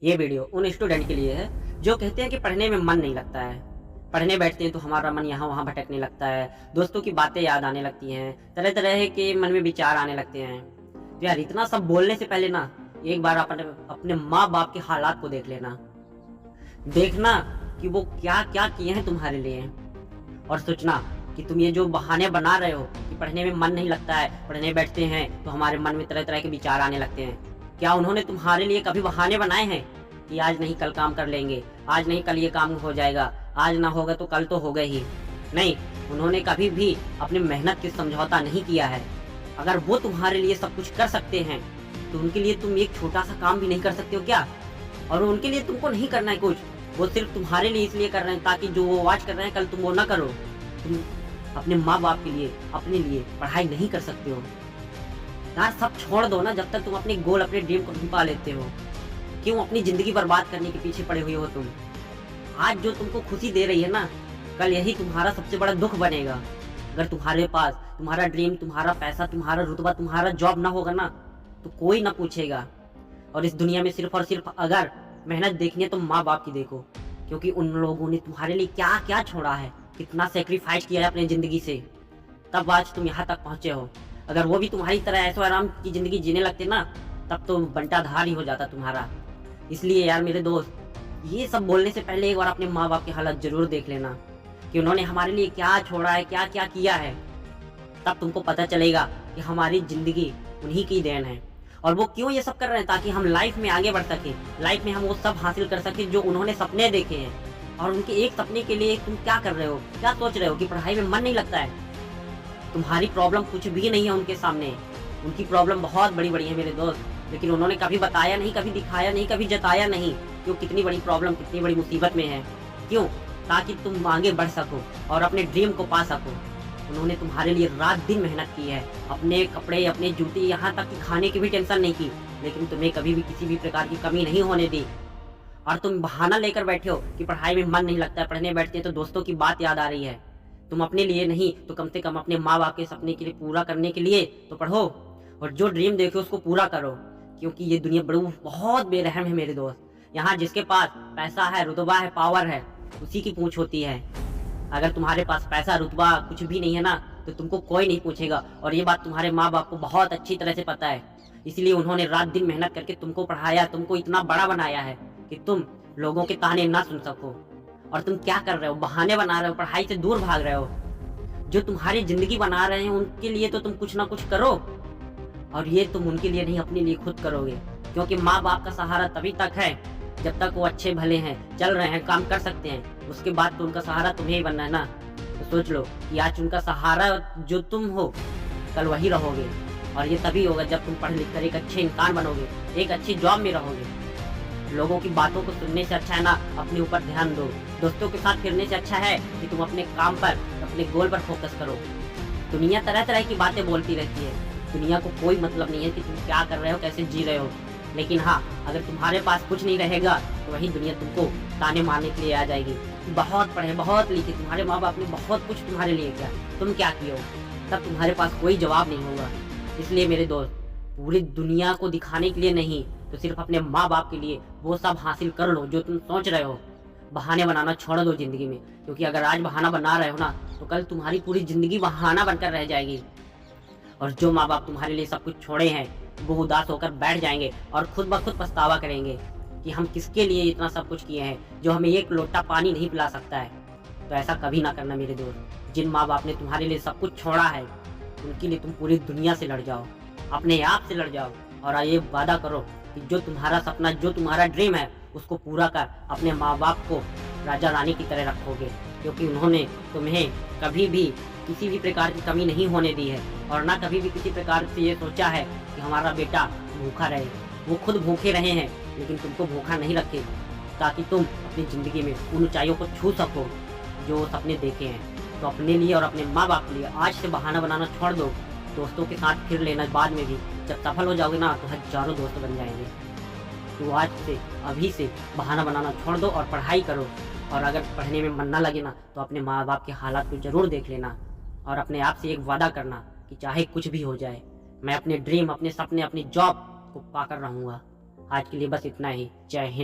ये वीडियो उन स्टूडेंट के लिए है जो कहते हैं कि पढ़ने में मन नहीं लगता है। पढ़ने बैठते हैं तो हमारा मन यहाँ वहाँ भटकने लगता है, दोस्तों की बातें याद आने लगती हैं, तरह तरह के मन में विचार आने लगते हैं। तो यार इतना सब बोलने से पहले ना एक बार अपने अपने माँ बाप के हालात को देख लेना। देखना कि वो क्या क्या किए हैं तुम्हारे लिए, और सोचना कि तुम ये जो बहाने बना रहे हो कि पढ़ने में मन नहीं लगता है, पढ़ने बैठते हैं तो हमारे मन में तरह तरह के विचार आने लगते हैं। क्या उन्होंने तुम्हारे लिए कभी बहाने बनाए हैं कि आज नहीं कल काम कर लेंगे, आज नहीं कल ये काम हो जाएगा, आज ना होगा तो कल तो होगा ही? नहीं, उन्होंने कभी भी अपनी मेहनत की समझौता नहीं किया है। अगर वो तुम्हारे लिए सब कुछ कर सकते हैं तो उनके लिए तुम एक छोटा सा काम भी नहीं कर सकते हो क्या? और उनके लिए तुमको नहीं करना है कुछ, वो सिर्फ तुम्हारे लिए इसलिए कर रहे हैं ताकि जो वो आज कर रहे हैं कल तुम वो ना करो। तुम अपने माँ बाप के लिए, अपने लिए पढ़ाई नहीं कर सकते हो यार। सब छोड़ दो ना जब तक तुम अपने गोल, अपने ड्रीम को नहीं पा लेते हो। क्यों अपनी जिंदगी बर्बाद करने के पीछे पड़े हुए हो तुम? आज जो तुमको खुशी दे रही है ना, कल यही तुम्हारा सबसे बड़ा दुख बनेगा। अगर तुम्हारे पास तुम्हारा ड्रीम, तुम्हारा पैसा, तुम्हारा रुतबा, तुम्हारा जॉब ना होगा ना तो कोई ना पूछेगा। और इस दुनिया में सिर्फ और सिर्फ अगर मेहनत देखनी है तो माँ बाप की देखो, क्योंकि उन लोगों ने तुम्हारे लिए क्या क्या छोड़ा है, कितना सेक्रीफाइस किया है अपनी जिंदगी से, तब आज तुम यहाँ तक पहुँचे हो। अगर वो भी तुम्हारी तरह ऐशो आराम की जिंदगी जीने लगते ना, तब तो बंटाधार ही हो जाता तुम्हारा। इसलिए यार मेरे दोस्त, ये सब बोलने से पहले एक बार अपने माँ बाप की हालत जरूर देख लेना कि उन्होंने हमारे लिए क्या छोड़ा है, क्या क्या किया है। तब तुमको पता चलेगा कि हमारी जिंदगी उन्हीं की देन है, और वो क्यों ये सब कर रहे हैं, ताकि हम लाइफ में आगे बढ़ सके, लाइफ में हम वो सब हासिल कर सके जो उन्होंने सपने देखे हैं। और उनके एक सपने के लिए तुम क्या कर रहे हो, क्या सोच रहे हो कि पढ़ाई में मन नहीं लगता है? तुम्हारी प्रॉब्लम कुछ भी नहीं है उनके सामने। उनकी प्रॉब्लम बहुत बड़ी बड़ी है मेरे दोस्त, लेकिन उन्होंने कभी बताया नहीं, कभी दिखाया नहीं, कभी जताया नहीं कि वो कितनी बड़ी प्रॉब्लम, कितनी बड़ी मुसीबत में है। क्यों? ताकि तुम आगे बढ़ सको और अपने ड्रीम को पा सको। उन्होंने तुम्हारे लिए रात दिन मेहनत की है, अपने कपड़े, अपने जूते, यहाँ तक कि खाने की भी टेंशन नहीं की, लेकिन तुम्हें कभी भी किसी भी प्रकार की कमी नहीं होने दी। और तुम बहाना लेकर बैठे हो कि पढ़ाई में मन नहीं लगता है, पढ़ने बैठते हैं तो दोस्तों की बात याद आ रही है। तुम अपने लिए नहीं तो कम से कम अपने माँ बाप के सपने के लिए पूरा करने के लिए तो पढ़ो, और जो ड्रीम देखो उसको पूरा करो। क्योंकि ये दुनिया बहुत बेरहम है मेरे दोस्त। यहाँ जिसके पास पैसा है, रुतबा है, पावर है, उसी की पूछ होती है। अगर तुम्हारे पास पैसा, रुतबा कुछ भी नहीं है ना, तो तुमको कोई नहीं पूछेगा। और ये बात तुम्हारे माँ बाप को बहुत अच्छी तरह से पता है। इसलिए उन्होंने रात दिन मेहनत करके तुमको पढ़ाया, तुमको इतना बड़ा बनाया है कि तुम लोगों के ताने ना सुन सको। और तुम क्या कर रहे हो? बहाने बना रहे हो, पढ़ाई से दूर भाग रहे हो। जो तुम्हारी जिंदगी बना रहे हैं उनके लिए तो तुम कुछ ना कुछ करो, और ये तुम उनके लिए नहीं, अपने लिए खुद करोगे। क्योंकि माँ बाप का सहारा तभी तक है जब तक वो अच्छे भले हैं, चल रहे हैं, काम कर सकते हैं। उसके बाद तो उनका सहारा तुम्हें ही बनना है ना। तो सोच लो कि आज उनका सहारा जो तुम हो, कल वही रहोगे। और ये तभी होगा जब तुम पढ़ लिख कर एक अच्छे इंसान बनोगे, एक अच्छी जॉब में रहोगे। लोगों की बातों को सुनने से अच्छा है ना अपने ऊपर ध्यान दो। दोस्तों के साथ फिरने से अच्छा है कि तुम अपने काम पर, अपने गोल पर फोकस करो। दुनिया तरह तरह की बातें बोलती रहती है, दुनिया को कोई मतलब नहीं है कि तुम क्या कर रहे हो, कैसे जी रहे हो। लेकिन हाँ, अगर तुम्हारे पास कुछ नहीं रहेगा तो वही दुनिया तुमको ताने मारने के लिए आ जाएगी। बहुत पढ़े, बहुत लिखे, तुम्हारे माँ बाप ने बहुत कुछ तुम्हारे लिए किया, तुम क्या किए हो? तब तुम्हारे पास कोई जवाब नहीं होगा। इसलिए मेरे दोस्त, पूरी दुनिया को दिखाने के लिए नहीं तो सिर्फ अपने माँ बाप के लिए वो सब हासिल कर लो जो तुम सोच रहे हो। बहाने बनाना छोड़ दो जिंदगी में, क्योंकि अगर आज बहाना बना रहे हो ना तो कल तुम्हारी पूरी जिंदगी बहाना बनकर रह जाएगी। और जो माँ बाप तुम्हारे लिए सब कुछ छोड़े हैं वो उदास होकर बैठ जाएंगे और खुद ब खुद पछतावा करेंगे कि हम किसके लिए इतना सब कुछ किए हैं जो हमें एक लोटा पानी नहीं पिला सकता है। तो ऐसा कभी ना करना मेरे दोस्त। जिन माँ बाप ने तुम्हारे लिए सब कुछ छोड़ा है उनके लिए तुम पूरी दुनिया से लड़ जाओ, अपने आप से लड़ जाओ, और ये वादा करो कि जो तुम्हारा सपना, जो तुम्हारा ड्रीम है उसको पूरा कर अपने माँ बाप को राजा रानी की तरह रखोगे। क्योंकि उन्होंने तुम्हें कभी भी किसी भी प्रकार की कमी नहीं होने दी है, और ना कभी भी किसी प्रकार से ये सोचा है कि हमारा बेटा भूखा रहे। वो खुद भूखे रहे हैं लेकिन तुमको भूखा नहीं रखे, ताकि तुम अपनी ज़िंदगी में उन ऊंचाइयों को छू सको जो सपने देखे हैं। तो अपने लिए और अपने माँ बाप के लिए आज से बहाना बनाना छोड़ दो। दोस्तों के साथ फिर लेना बाद में भी, जब सफल हो जाओगे ना तो हजारों दोस्त बन जाएंगे। तो आज से, अभी से बहाना बनाना छोड़ दो और पढ़ाई करो। और अगर पढ़ने में मन ना लगे ना तो अपने माँ बाप के हालात को जरूर देख लेना, और अपने आप से एक वादा करना कि चाहे कुछ भी हो जाए, मैं अपने ड्रीम, अपने सपने, अपनी जॉब को पाकर रहूँगा। आज के लिए बस इतना ही। जय हिंद।